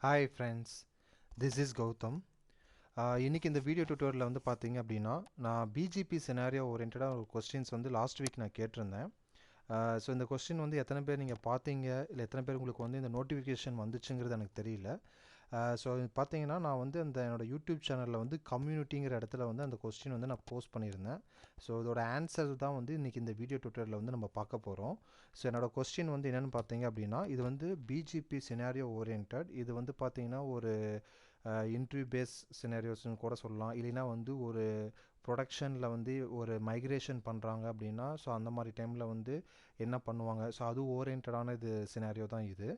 Hi friends, this is Gautam. இன்னைக்கு இந்த video டியூட்டோரியலில் வந்து பார்த்தீங்க அப்படின்னா நான் பிஜிபி சினாரியோ ஓரியன்டாக ஒரு கொஸ்டின்ஸ் வந்து லாஸ்ட் வீக் நான் கேட்டிருந்தேன். ஸோ இந்த கொஸ்டின் வந்து எத்தனை பேர் நீங்கள் பார்த்தீங்க இல்லை எத்தனை பேர் உங்களுக்கு வந்து இந்த நோட்டிஃபிகேஷன் வந்துச்சுங்கிறது எனக்கு தெரியல. ஸோ பார்த்தீங்கன்னா நான் வந்து அந்த என்னோடய யூடியூப் சேனலில் வந்து கம்யூனிட்டிங்கிற இடத்துல வந்து அந்த கொஸ்டின் வந்து நான் போஸ்ட் பண்ணியிருந்தேன். ஸோ இதோட ஆன்சர் தான் வந்து இன்றைக்கி இந்த வீடியோ டியூட்டோரியலில் வந்து நம்ம பார்க்க போகிறோம். ஸோ என்னோடய கொஸ்டின் வந்து என்னென்னு பார்த்தீங்க அப்படின்னா இது வந்து பிஜிபி சினாரியோ ஓரியன்ட். இது வந்து பார்த்தீங்கன்னா ஒரு இன்டர்வியூ பேஸ் சினாரியோஸ்னு கூட சொல்லலாம். இல்லைனா வந்து ஒரு ப்ரொடக்ஷனில் வந்து ஒரு மைக்ரேஷன் பண்ணுறாங்க அப்படின்னா ஸோ அந்த மாதிரி டைமில் வந்து என்ன பண்ணுவாங்க, ஸோ அது ஓரியன்டான இது சினாரியோ தான் இது.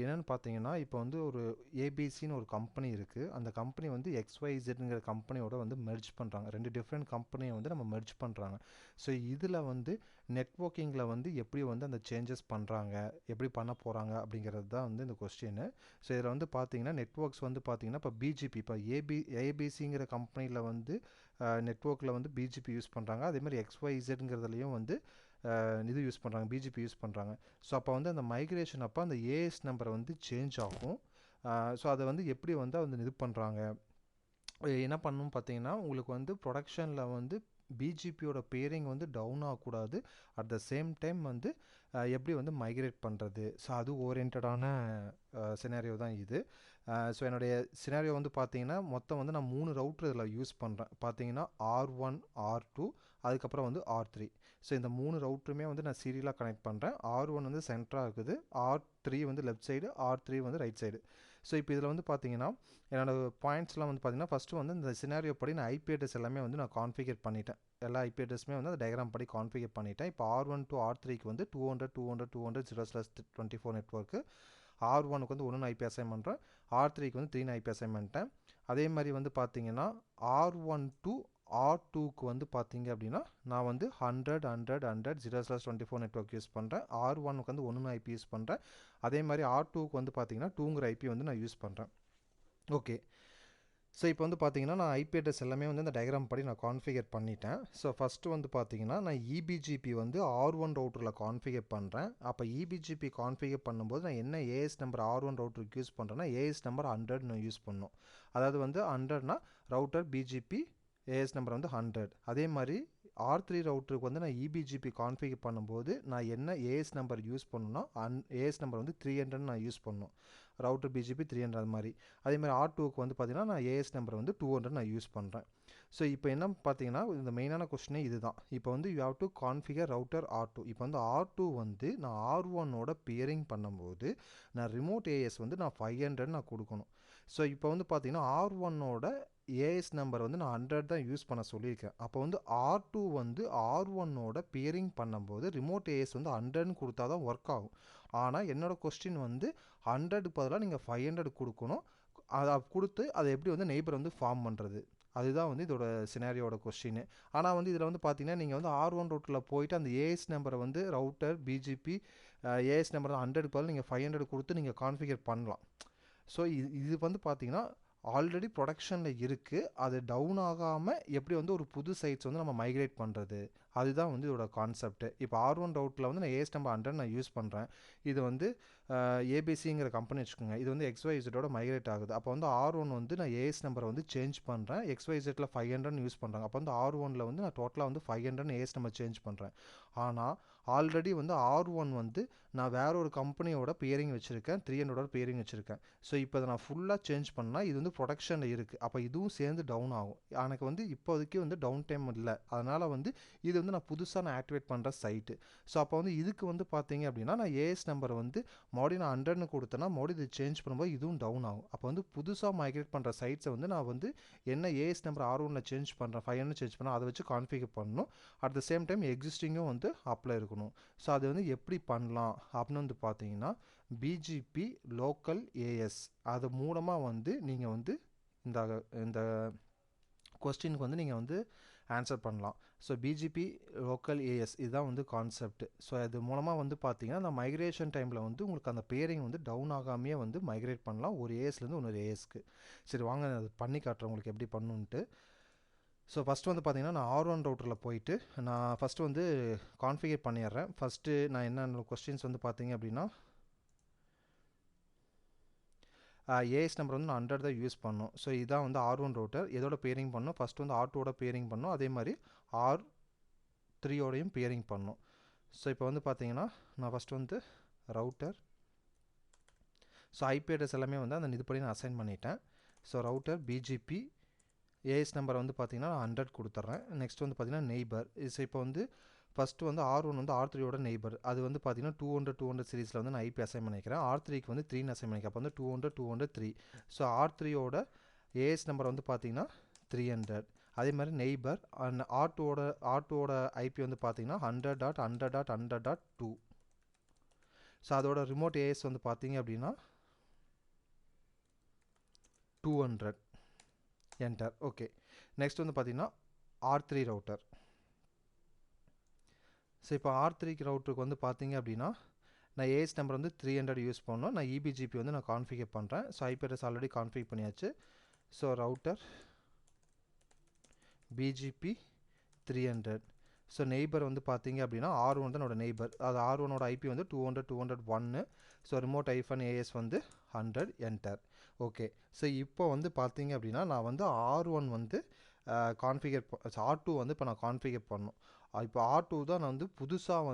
என்னென்னு பார்த்தீங்கன்னா இப்போ வந்து ஒரு ஏபிசின்னு ஒரு கம்பெனி இருக்குது. அந்த கம்பெனி வந்து XYZங்கிற கம்பெனியோட வந்து மெர்ஜ் பண்ணுறாங்க. ரெண்டு டிஃப்ரெண்ட் கம்பெனியை வந்து நம்ம மெர்ஜ் பண்ணுறாங்க. ஸோ இதில் வந்து நெட்வொர்க்கிங்கில் வந்து எப்படி வந்து அந்த சேஞ்சஸ் பண்ணுறாங்க, எப்படி பண்ண போகிறாங்க அப்படிங்கிறது தான் வந்து இந்த கொஸ்டின். ஸோ இதில் வந்து பார்த்தீங்கன்னா நெட்வொர்க்ஸ் வந்து பார்த்தீங்கன்னா இப்போ பிஜிபி இப்போ ஏபிசிங்கிற கம்பெனியில் வந்து நெட்வொர்க்கில் வந்து பிஜிபி யூஸ் பண்ணுறாங்க. அதேமாதிரி XYZங்கிறதுலையும் வந்து இது யூஸ் பண்ணுறாங்க, பிஜிபி யூஸ் பண்ணுறாங்க. ஸோ அப்போ வந்து அந்த மைக்ரேஷன் அப்போ அந்த ஏஎஸ் நம்பரை வந்து சேஞ்ச் ஆகும். ஸோ அதை வந்து எப்படி வந்து வந்து இது பண்ணுறாங்க, என்ன பண்ணணும் பார்த்தீங்கன்னா உங்களுக்கு வந்து ப்ரொடக்ஷனில் வந்து பிஜிபியோட பேரிங் வந்து டவுன் ஆகக்கூடாது. அட் த சேம் டைம் வந்து எப்படி வந்து மைக்ரேட் பண்ணுறது, ஸோ அது ஓரியன்டான சினாரியோ தான் இது. ஸோ என்னுடைய சினாரியோ வந்து பார்த்தீங்கன்னா மொத்தம் வந்து நான் 3 ரவுட்ரு இதில் யூஸ் பண்ணுறேன். பார்த்தீங்கன்னா R1, R2, அதுக்கப்புறம் வந்து R3. ஸோ இந்த 3 ரவுட்ருமே வந்து நான் சீரியலாக கனெக்ட் பண்ணுறேன். R1 வந்து சென்டராக இருக்குது, R3 வந்து லெஃப்ட் சைடு, R3 வந்து ரைட் சைடு. ஸோ இப்போ இதில் வந்து பார்த்தீங்கன்னா என்னோடய பாயிண்ட்ஸ்லாம் வந்து பார்த்தீங்கன்னா ஃபஸ்ட்டு வந்து இந்த சினாரியோ படி நான் ஐபி அட்ரஸ் எல்லாமே வந்து நான் கான்ஃபிகர் பண்ணிட்டேன். எல்லா ஐபி அட்ரஸுமே வந்து அந்த டயக்ராம் படி கான்ஃபிகர் பண்ணிட்டேன். இப்போ R1 to R3க்கு வந்து 200 200 200 0/24 நெட்வொர்க்கு, R1க்கு வந்து 1 ஐபி அசைன் பண்ணுறேன், R3க்கு வந்து 3 ஐபி அசைன் பண்ணிட்டேன். அதே மாதிரி வந்து பார்த்தீங்கன்னா R1 to R2க்கு வந்து பார்த்தீங்க அப்படின்னா நான் வந்து 100 100 100 0/24 நெட்வொர்க் யூஸ் பண்ணுறேன். R1க்கு வந்து 1 ஐபி யூஸ் பண்ணுறேன். அதே மாதிரி R2க்கு வந்து பார்த்தீங்கன்னா 2ங்கிற ஐபி வந்து நான் யூஸ் பண்ணுறேன். ஓகே, ஸோ இப்போ வந்து பார்த்தீங்கன்னா நான் ஐபி அட்ரஸ் எல்லாமே வந்து இந்த டயக்ராம் படி நான் கான்ஃபிகர் பண்ணிட்டேன். ஸோ ஃபஸ்ட்டு வந்து பார்த்தீங்கன்னா நான் இபிஜிபி வந்து R1 ரவுட்டரில் கான்ஃபிகர் பண்ணுறேன். அப்போ இபிஜிபி கான்ஃபிகர் பண்ணும்போது நான் என்ன ஏஎஸ் நம்பர் R1 ரவுட்டருக்கு யூஸ் பண்ணுறேன்னா ஏஎஸ் நம்பர் 100 நான் யூஸ் பண்ணணும். அதாவது வந்து 100னா ரவுட்டர் பிஜிபி ஏஎஸ் நம்பர் வந்து 100. அதே மாதிரி R3 ரவுட்டருக்கு வந்து நான் இபிஜிபி கான்ஃபிகர் பண்ணும்போது நான் என்ன ஏஎஸ் நம்பர் யூஸ் பண்ணணும்னா ஏஎஸ் நம்பர் வந்து 300 நான் யூஸ் பண்ணணும். ரவுட்டர் பிஜிபி 300 அது மாதிரி. அதேமாதிரி R2க்கு வந்து பார்த்தீங்கன்னா நான் ஏஎஸ் நம்பர் வந்து 200 நான் யூஸ் பண்ணுறேன். ஸோ இப்போ என்ன பார்த்தீங்கன்னா இந்த மெயினான கொஸ்டினே இதுதான். இப்போ வந்து you have to configure router R2. இப்போ வந்து R2 வந்து நான் R1ஓட பியரிங் பண்ணும்போது நான் ரிமோட் ஏஎஸ் வந்து நான் 500 நான் கொடுக்கணும். ஸோ இப்போ வந்து பார்த்தீங்கன்னா R1ஓட ஏஎஸ் நம்பர் வந்து நான் 100 தான் யூஸ் பண்ண சொல்லியிருக்கேன். அப்போ வந்து R2 வந்து R1ஓட பியரிங் பண்ணும்போது ரிமோட் ஏஎஸ் வந்து 100ன்னு கொடுத்தா தான் ஒர்க் ஆகும். ஆனால் என்னோடய கொஸ்டின் வந்து 100க்கு பதிலாக நீங்கள் 500 கொடுக்கணும். அதை கொடுத்து அதை எப்படி வந்து நெய்பர் வந்து ஃபார்ம் பண்ணுறது, அதுதான் வந்து இதோட சினாரியோட கொஸ்டின். ஆனால் வந்து இதில் வந்து பார்த்தீங்கன்னா நீங்கள் வந்து R1 ரவுட்டரில் போயிட்டு அந்த ஏஎஸ் நம்பரை வந்து ரவுட்டர் பிஜிபி ஏஎஸ் நம்பர் 100க்கு பதிலாக நீங்கள் 500 கொடுத்து நீங்கள் கான்ஃபிகர் பண்ணலாம். ஸோ இது வந்து பார்த்தீங்கன்னா ஆல்ரெடி ப்ரொடக்ஷனில் இருக்குது. அது டவுன் ஆகாமல் எப்படி வந்து ஒரு புது சைட்ஸ் வந்து நம்ம மைக்ரேட் பண்ணுறது, அதுதான் வந்து இதோட கான்செப்ட். இப்போ R1 ரவுட்டில் வந்து நான் ஏஎஸ் நம்பர் 100 நான் யூஸ் பண்ணுறேன். இது வந்து ஏபிசிங்கிற கம்பெனி வச்சுக்கோங்க. இது வந்து XYZோட மைக்ரேட் ஆகுது. அப்போ வந்து R1 வந்து நான் ஏஎஸ் நம்பரை வந்து சேஞ்ச் பண்ணுறேன். XYZல 500 யூஸ் பண்ணுறாங்க. அப்போ வந்து R1ல் வந்து நான் டோட்டலாக வந்து 500 ஏஎஸ் நம்பர் சேஞ்ச் பண்ணுறேன். ஆனால் ஆல்ரெடி வந்து R1 வந்து நான் வேற ஒரு கம்பெனியோட பியரிங் வச்சுருக்கேன், 300ஓட பியரிங் வச்சுருக்கேன். ஸோ இப்போ அதை நான் ஃபுல்லாக சேஞ்ச் பண்ணால் இது வந்து ப்ரொடக்ஷனில் இருக்குது. அப்போ இதுவும் சேர்ந்து டவுன் ஆகும். எனக்கு வந்து இப்போதைக்கு வந்து டவுன் டைம் இல்லை. அதனால் வந்து இது வந்து நான் புதுசாக நான் ஆக்டிவேட் பண்ணுற சைட்டு. ஸோ அப்போ வந்து இதுக்கு வந்து பார்த்தீங்க அப்படின்னா நான் ஏஎஸ் நம்பரை வந்து மறுபடியும் நான் 100ன்னு கொடுத்தேன்னா மறுபடியும் இது சேஞ்ச் பண்ணும்போது இதுவும் டவுன் ஆகும். அப்போ வந்து புதுசாக மைக்ரேட் பண்ணுற சைட்ஸை வந்து நான் வந்து என்ன ஏஎஸ் நம்பர் R1ல் சேஞ்ச் பண்ணுறேன், 500 சேஞ்ச் பண்ணால் அதை வச்சு கான்ஃபிகர் பண்ணணும். அட் த சேம் டைம் எக்ஸிஸ்டிங்கும் வந்து அப்ளை இருக்கணும். ஸோ அது வந்து எப்படி பண்ணலாம் அப்படின்னு வந்து பார்த்தீங்கன்னா பிஜிபி லோக்கல் ஏஎஸ் அது மூலமாக வந்து நீங்கள் வந்து இந்த இந்த கொஸ்டினுக்கு வந்து நீங்கள் வந்து ஆன்சர் பண்ணலாம். ஸோ பிஜிபி லோக்கல் ஏஎஸ் இதுதான் வந்து கான்செப்ட். ஸோ அது மூலமாக வந்து பார்த்தீங்கன்னா அந்த மைக்ரேஷன் டைமில் வந்து உங்களுக்கு அந்த பேரிங் வந்து டவுன் ஆகாமையே வந்து மைக்ரேட் பண்ணலாம் ஒரு ஏஎஸ்லேருந்து இன்னொரு ஏஎஸ்க்கு. சரி வாங்க அது பண்ணி காட்டுறேன் உங்களுக்கு எப்படி பண்ணணுன்ட்டு. ஸோ ஃபஸ்ட்டு வந்து பார்த்தீங்கன்னா நான் R1 ரவுட்டரில் போயிட்டு நான் ஃபஸ்ட்டு வந்து கான்ஃபிகர் பண்ணிடுறேன். ஃபஸ்ட்டு நான் என்னென்ன கொஸ்டின்ஸ் வந்து பார்த்தீங்க அப்படின்னா ஏஎஸ் நம்பர் வந்து நான் 100 தான் யூஸ் பண்ணணும். ஸோ இதான் வந்து R1 ரவுட்டர். எதோட பேரிங் பண்ணணும்? ஃபஸ்ட்டு வந்து R2ஓட பேரிங் பண்ணணும். அதே மாதிரி R3ஓடையும் பேரிங் பண்ணணும். ஸோ இப்போ வந்து பார்த்தீங்கன்னா நான் ஃபஸ்ட்டு வந்து ரவுட்டர், ஸோ ஐபி அட்ரஸ் எல்லாமே வந்து அந்த இதுபடி நான் அசைன் பண்ணிட்டேன். So router BGP AS number வந்து பார்த்தீங்கன்னா நான் 100 கொடுத்துட்றேன். நெக்ஸ்ட் வந்து பார்த்தீங்கன்னா நெய்பர். இப்போ வந்து ஃபஸ்ட்டு வந்து R1 வந்து R3ஓட நெய்பர். அது வந்து பார்த்தீங்கன்னா 200 சீரீஸில் வந்து நான் ஐபி அசைன் பண்ணிக்கிறேன். R3க்கு வந்து 3 அசைன் பண்ணிக்கிறேன். அப்போ வந்து 200 3. ஸோ R3ஓட ஏஎஸ் நம்பர் வந்து பார்த்தீங்கன்னா 300. அதே மாதிரி நெய்பர் அண்ட் R2ஓட ஐபி வந்து பார்த்தீங்கன்னா 100.100.100.2. ஸோ அதோட ரிமோட் ஏஎஸ் வந்து பார்த்தீங்க அப்படின்னா 200. என்டர். ஓகே. நெக்ஸ்ட் வந்து பார்த்தீங்கன்னா R3 ரவுட்டர். ஸோ இப்போ R3 ரவுட்டருக்கு வந்து பார்த்தீங்க அப்படின்னா நான் ஏஎஸ் நம்பர் வந்து 300 யூஸ் பண்ணணும். நான் இபிஜிபி வந்து நான் கான்ஃபிகர் பண்ணுறேன். So IP address already configure பண்ணியாச்சு. So router BGP 300. So neighbour வந்து பார்த்தீங்க அப்படின்னா R1 தான் என்னோட நெய்பர். அது R1ஓட ஐபி வந்து 200.201. ஸோ ரிமோட் ஐஃபன் ஏஎஸ் வந்து 100. என்டர். ஓகே. ஸோ இப்போ வந்து பார்த்தீங்க அப்படின்னா நான் வந்து R1 வந்து கான்ஃபிகர் R2 வந்து இப்போ நான் கான்ஃபிகர் பண்ணணும். இப்போ R2 தான் நான் வந்து புதுசாக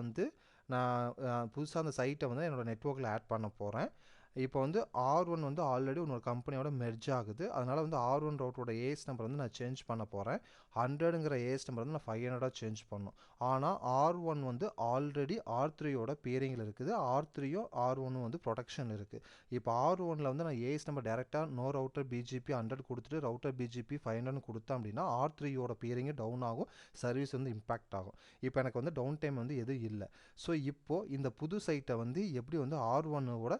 அந்த சைட்டை வந்து என்னோடய நெட்வொர்க்கில் ஆட் பண்ண போகிறேன். இப்போ வந்து R1 வந்து ஆல்ரெடி இன்னொரு கம்பெனியோட மெர்ஜ் ஆகுது. அதனால் வந்து R1 ரவுட்டரோட ஏஎஸ் நம்பர் வந்து நான் சேஞ்ச் பண்ண போகிறேன். 100ங்கிற ஏஎஸ் நம்பர் வந்து நான் 500 சேஞ்ச் பண்ணணும். ஆனால் R1 வந்து ஆல்ரெடி R3யோட பேரிங்கில் இருக்குது. R3யும் R1ம் வந்து ப்ரொடெக்ஷன் இருக்குது. இப்போ R1ல் வந்து நான் ஏஎஸ் நம்பர் டேரெக்டாக நோ ரவுட்டர் பிஜிபி 100 கொடுத்துட்டு ரவுட்டர் பிஜிபி 500 கொடுத்தேன் அப்படின்னா R3யோட பேரிங்கு டவுன் ஆகும், சர்வீஸ் வந்து இம்பேக்ட் ஆகும். இப்போ எனக்கு வந்து டவுன் டைம் வந்து எதுவும் இல்லை. ஸோ இப்போது இந்த புது சைட்டை வந்து எப்படி வந்து R1ஓட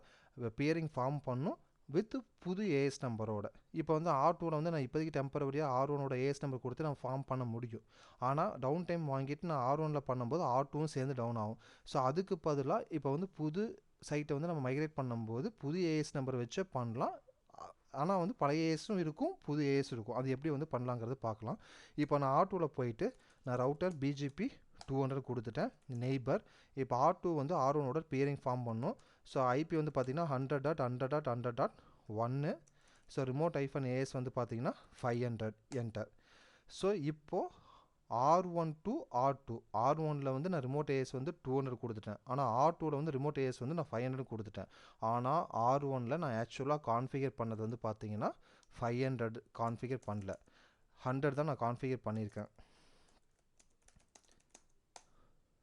பேரிங் ஃபார்ம் பண்ணும் வித் புது ஏஎஸ் நம்பரோட. இப்போ வந்து R2வில் வந்து நான் இப்போதைக்கு டெம்பரவரியாக R1ஓட ஏஎஸ் நம்பர் கொடுத்து நான் ஃபார்ம் பண்ண முடியும். ஆனால் டவுன் டைம் வாங்கிட்டு நான் R1ல் பண்ணும்போது R2வும் சேர்ந்து டவுன் ஆகும். ஸோ அதுக்கு பதிலாக இப்போ வந்து புது சைட்டை வந்து நம்ம மைக்ரேட் பண்ணும்போது புது ஏஎஸ் நம்பர் வச்சே பண்ணலாம். ஆனால் வந்து பழைய ஏஎஸும் இருக்கும், புது ஏஎஸ் இருக்கும். அது எப்படி வந்து பண்ணலாங்கிறது பார்க்கலாம். இப்போ நான் R2வில் போயிட்டு நான் ரவுட்டர் பிஜிபி 200 கொடுத்துட்டேன். நெய்பர். இப்போ R2 வந்து R1ஓட பேரிங் ஃபார்ம் பண்ணும். ஸோ ஐபி வந்து பார்த்தீங்கன்னா 100.100.100.1. ஸோ ரிமோட் ஐஃபன் ஏஎஸ் வந்து பார்த்தீங்கன்னா 500. என்டர். ஸோ இப்போது R1 to R2. R1ல் வந்து நான் ரிமோட் ஏஎஸ் வந்து 200 கொடுத்துட்டேன். ஆனால் R2வில் வந்து ரிமோட் ஏஎஸ் வந்து நான் 500 கொடுத்துட்டேன். ஆனால் R1ல் நான் ஆக்சுவலாக கான்ஃபிகர் பண்ணது வந்து பார்த்தீங்கன்னா 500 கான்ஃபிகர் பண்ணல, 100 தான் நான் கான்ஃபிகர் பண்ணியிருக்கேன்.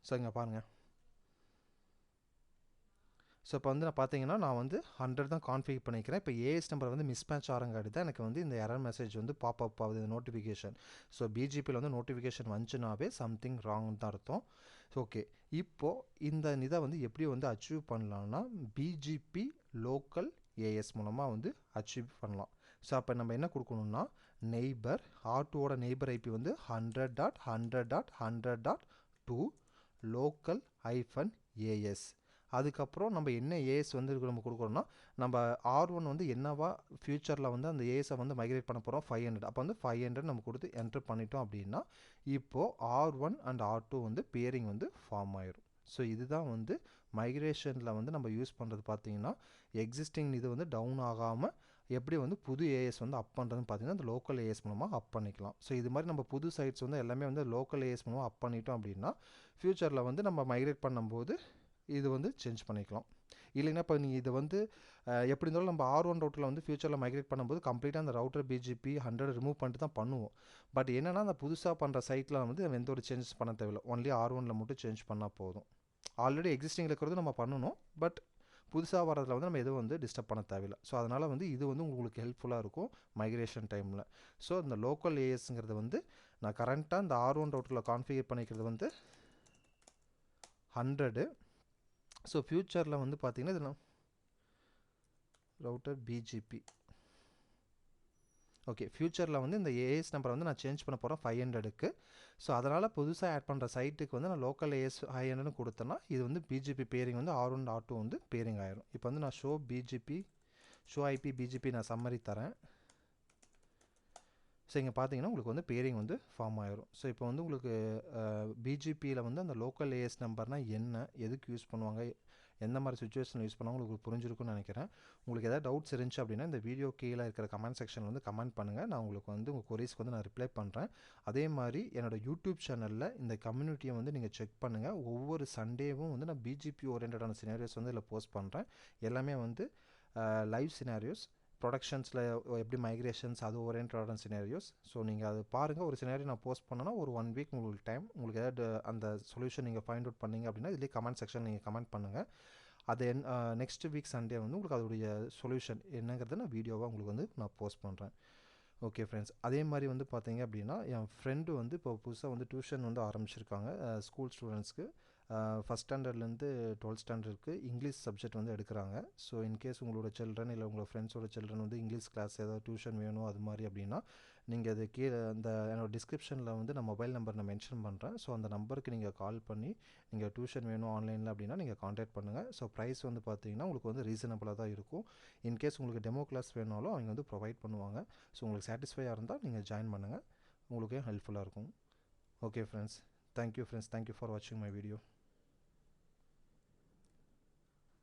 ஸோ இங்கே பாருங்கள். ஸோ இப்போ வந்து நான் வந்து 100 தான் கான்ஃபிகர் பண்ணிக்கிறேன். இப்போ ஏஎஸ் நம்பர் வந்து மிஸ்மேட்ச் ஆகிறங்காட்டி தான் எனக்கு வந்து இந்த எரர் மெசேஜ் வந்து பாப்அப் ஆகுது, இந்த நோட்டிஃபிகேஷன். ஸோ பிஜிபியில் வந்து நோட்டிஃபிகேஷன் வந்துச்சுனாவே சம்திங் ராங் தான் அர்த்தம். ஓகே. இப்போது இந்த இதை வந்து எப்படி வந்து அச்சீவ் பண்ணலான்னா பிஜிபி லோக்கல் ஏஎஸ் மூலமாக வந்து அச்சீவ் பண்ணலாம். ஸோ அப்போ நம்ம என்ன கொடுக்கணும்னா நெய்பர் R2ஓட நெய்பர் ஐபி வந்து 100.100.100.2 லோக்கல் ஐஃபன் ஏஎஸ். அதுக்கப்புறம் நம்ம என்ன ஏஎஸ் வந்து நம்ம கொடுக்குறோம்னா நம்ம R1 வந்து என்னவா ஃப்யூச்சரில் வந்து அந்த ஏஎஸை வந்து மைக்ரேட் பண்ண போகிறோம் 500. அப்போ வந்து 500 நம்ம கொடுத்து என்டர் பண்ணிட்டோம் அப்படின்னா இப்போது R1 அண்ட் R2 வந்து பேரிங் வந்து ஃபார்ம் ஆயிரும். ஸோ இதுதான் வந்து மைக்ரேஷனில் வந்து நம்ம யூஸ் பண்ணுறது. பார்த்தீங்கன்னா எக்ஸிஸ்டிங் இது வந்து டவுன் ஆகாமல் எப்படி வந்து புது ஏஎஸ் வந்து அப் பண்ணுறதுன்னு பார்த்தீங்கன்னா இந்த லோக்கல் ஏஎஸ் மூலமாக அப் பண்ணிக்கலாம். ஸோ இது மாதிரி நம்ம புது சைட்ஸ் வந்து எல்லாமே வந்து லோக்கல் ஏஎஸ் மூலமாக அப் பண்ணிட்டோம் அப்படின்னா ஃப்யூச்சரில் வந்து நம்ம மைக்ரேட் பண்ணும்போது இது வந்து சேஞ்ச் பண்ணிக்கலாம். இல்லைன்னா இப்போ நீங்கள் இதை வந்து எப்படி இருந்தாலும் நம்ம R1 ரவுட்டரில் வந்து ஃப்யூச்சரில் மைக்ரேட் பண்ணும்போது கம்ப்ளீட்டாக அந்த ரவுட்டர் பிஜிபி 100 ரிமூவ் பண்ணிட்டு தான் பண்ணுவோம். பட் என்னென்னா அந்த புதுசாக பண்ணுற சைட்டில் வந்து எந்த ஒரு சேஞ்சஸ் பண்ண தேவையில்லை, ஒன்லி R1ல் மட்டும் சேஞ்ச் பண்ணால் போதும். ஆல்ரெடி எக்ஸிஸ்டிங் இருக்கிறது நம்ம பண்ணணும், பட் புதுசாக வரதில் வந்து நம்ம எதுவும் வந்து டிஸ்டர்ப் பண்ண தேவையில்லை. ஸோ அதனால் வந்து இது வந்து உங்களுக்கு ஹெல்ப்ஃபுல்லாக இருக்கும் மைக்ரேஷன் டைமில். ஸோ இந்த லோக்கல் ஏஎஸ்ங்கிறது வந்து நான் கரண்ட்டாக இந்த R1 ரவுட்டரில் கான்ஃபிகர் பண்ணிக்கிறது வந்து 100. ஸோ ஃப்யூச்சரில் வந்து பார்த்தீங்கன்னா இதெல்லாம் ரவுட்டர் பிஜிபி. ஓகே. ஃப்யூச்சரில் வந்து இந்த ஏஎஸ் நம்பரை வந்து நான் சேஞ்ச் பண்ண போகிறேன் 500க்கு. ஸோ அதனால் புதுசாக ஆட் பண்ணுற சைட்டுக்கு வந்து நான் லோக்கல் ஏஎஸ் 500 கொடுத்தேன்னா இது வந்து பிஜிபி பேரிங் வந்து R1 R2 வந்து பேரிங் ஆயிரும். இப்போ வந்து நான் ஷோ ஐபி பிஜிபி நான் சம்மரி தரேன். ஸோ இங்கே பார்த்தீங்கன்னா உங்களுக்கு வந்து பேரிங் வந்து ஃபார்ம் ஆயிரும். ஸோ இப்போ வந்து உங்களுக்கு பிஜிபியில் வந்து அந்த லோக்கல் ஏஎஸ் நம்பர்னால் என்ன, எதுக்கு யூஸ் பண்ணுவாங்க, எந்த மாதிரி சுச்சுவேஷனில் யூஸ் பண்ணால் உங்களுக்கு புரிஞ்சிருக்கும்னு நினைக்கிறேன். உங்களுக்கு எதாவது டவுட்ஸ் இருந்துச்சு அப்படின்னா இந்த வீடியோ கீழே இருக்கிற கமெண்ட் செக்ஷனில் வந்து கமெண்ட் பண்ணுங்கள். நான் உங்களுக்கு வந்து உங்கள் கொரீஸ்க்கு வந்து நான் ரிப்ளை பண்ணுறேன். அதே மாதிரி என்னோட யூடியூப் சேனலில் இந்த கம்யூனிட்டியை வந்து நீங்கள் செக் பண்ணுங்கள். ஒவ்வொரு சண்டேவும் வந்து நான் பிஜிபி ஓரியன்டான சினாரியோஸ் வந்து இதில் போஸ்ட் பண்ணுறேன். எல்லாமே வந்து லைவ் சினாரியோஸ், ப்ரொடக்ஷன்ஸில் எப்படி மைக்ரேஷன்ஸ் அது ஓரியன்டான சினாரியோஸ். ஸோ நீங்கள் அது பாருங்கள். ஒரு சினாரியோ நான் போஸ்ட் பண்ணேன்னா ஒரு 1 வீக் உங்களுக்கு டைம். உங்களுக்கு ஏதாவது அந்த சொல்யூஷன் நீங்கள் ஃபைண்ட் அவுட் பண்ணீங்க அப்படின்னா இதுலேயே கமெண்ட் செக்ஷன் நீங்கள் கமெண்ட் பண்ணுங்கள். அது நெக்ஸ்ட் வீக் சண்டே வந்து உங்களுக்கு அதோடைய சொல்யூஷன் என்னங்கிறத நான் வீடியோவாக உங்களுக்கு வந்து நான் போஸ்ட் பண்ணுறேன். ஓகே ஃப்ரெண்ட்ஸ், அதே மாதிரி வந்து பார்த்தீங்க அப்படின்னா என் ஃப்ரெண்டு வந்து இப்போ புதுசாக வந்து டியூஷன் வந்து ஆரம்பிச்சிருக்காங்க ஸ்கூல் ஸ்டூடெண்ட்ஸ்க்கு. ஃபஸ்ட் ஸ்டாண்டர்ட்லேருந்து 12th ஸ்டாண்டர்டுக்கு இங்கிலீஷ் சப்ஜெக்ட் வந்து எடுக்கிறாங்க. ஸோ இன்கேஸ் உங்களோட சில்ட்ரன் இல்லை உங்களோட ஃப்ரெண்ட்ஸோட சில்ட்ரன் வந்து இங்கிலீஷ் கிளாஸ் ஏதாவது டியூஷன் வேணும் அது மாதிரி அப்படின்னா நீங்கள் அது கீழே அந்த என்னோட டிஸ்கிரிப்ஷனில் வந்து நான் மொபைல் நம்பர் நான் மென்ஷன் பண்ணுறேன். ஸோ அந்த நம்பருக்கு நீங்கள் கால் பண்ணி நீங்கள் டியூஷன் வேணும் ஆன்லைனில் அப்படின்னா நீங்கள் காண்டாக்ட் பண்ணுங்கள். ஸோ ப்ரைஸ் வந்து பார்த்தீங்கன்னா உங்களுக்கு வந்து ரீசனபிளாக தான் இருக்கும். இன்கேஸ் உங்களுக்கு டெமோ கிளாஸ் வேணாலும் அவங்க வந்து ப்ரொவைட் பண்ணுவாங்க. ஸோ உங்களுக்கு சாட்டிஸ்ஃபையாக இருந்தால் நீங்கள் ஜாயின் பண்ணுங்கள். உங்களுக்கு ஹெல்ப்ஃபுல்லாக இருக்கும். Okay friends, thank you friends, thank you for வாட்சிங் மை வீடியோ.